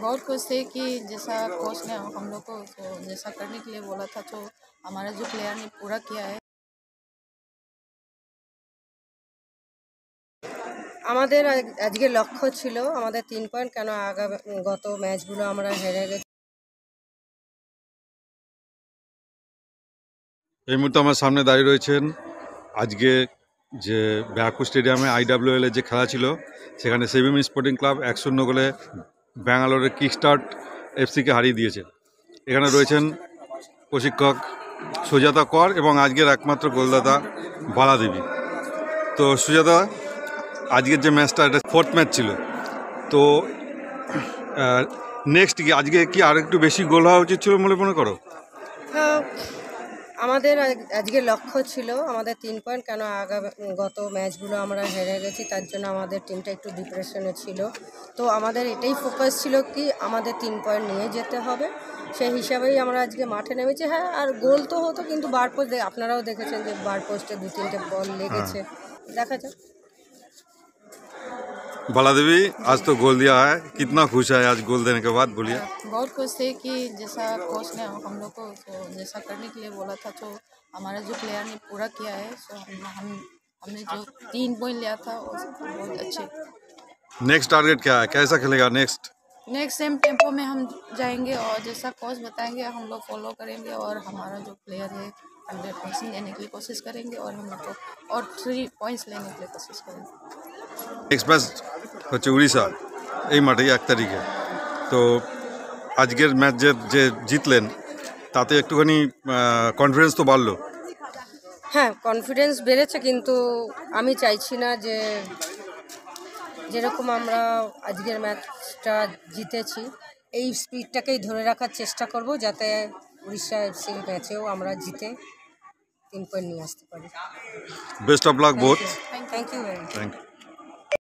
बहुत खुश थे कि जैसा कोच ने हम लोग को तो जैसा करने के लिए बोला था तो हमारा जो प्लेयर ने पूरा किया है। আমাদের আজকে লক্ষ্য ছিল আমাদের 3 পয়েন্ট, কেন গত ম্যাচগুলো আমরা হেরে গেছি। এই মুহূর্তে আমার সামনে দাঁড়িয়ে রয়েছেন আজকে যে ব্যারাকপুর স্টেডিয়ামে IWL এর যে খেলা ছিল সেখানে সেভিম স্পোর্টিং ক্লাব 1-0 গোলে ব্যাঙ্গালোরের কিকস্টার্ট এফসিকে হারিয়ে দিয়েছে। এখানে রয়েছেন প্রশিক্ষক সুজাতা কর এবং আজকের একমাত্র গোলদাতা বালা দেবী। তো সুজাতা, আজকের যে ম্যাচটা এটা 4th ম্যাচ ছিল, তো নেক্সট কি আজকে কি আর একটু বেশি গোল হওয়া উচিত ছিল বলে মনে করো? আমাদের আজকে লক্ষ্য ছিল আমাদের 3 পয়েন্ট, কেন গত ম্যাচগুলো আমরা হেরে গেছি, তার জন্য আমাদের টিমটা একটু ডিপ্রেশনে ছিল। তো আমাদের এটাই ফোকাস ছিল কি আমাদের 3 পয়েন্ট নিয়ে যেতে হবে, সেই হিসাবেই আমরা আজকে মাঠে নেমেছি। হ্যাঁ, আর গোল তো হতো, কিন্তু বার পোস্ট আপনারাও দেখেছেন যে বার পোস্টে 2-3টে বল লেগেছে। দেখা যাক। बाला देवी, आज तो गोल दिया है, कितना खुश है आज गोल देने के बाद, बोलिए। बहुत खुश थे कि जैसा कोच ने हम लोग को तो जैसा करने के लिए बोला था तो हमारा जो प्लेयर ने पूरा किया है। सो हमने जो 3 पॉइंट लिया था वो बहुत अच्छे। नेक्स्ट टारगेट क्या है, कैसा खेलेगा नेक्स्ट सेम टेम्पो में हम जाएंगे और जैसा कोच बताएंगे हम लोग फॉलो करेंगे और हमारा जो प्लेयर है 100% देने के लिए कोशिश करेंगे और हम लोग को और 3 पॉइंट्स लेने के लिए कोशिश करेंगे। नेक्स्ट मैच হচ্ছে উড়িষ্যা, এই মাঠেই 1 তারিখে। তো আজকের ম্যাচ যে জিতলেন তাতে একটুখানি কনফিডেন্স তো বাড়লো। হ্যাঁ, কনফিডেন্স বেড়েছে, কিন্তু আমি চাইছি না যে যেরকম আমরা আজকের ম্যাচটা জিতেছি এই স্পিডটাকেই ধরে রাখার চেষ্টা করব, যাতে উড়িষ্যা এফসি ম্যাচেও আমরা জিতে 3 পয়েন্ট নিয়ে আসতে পারি। Best of luck both.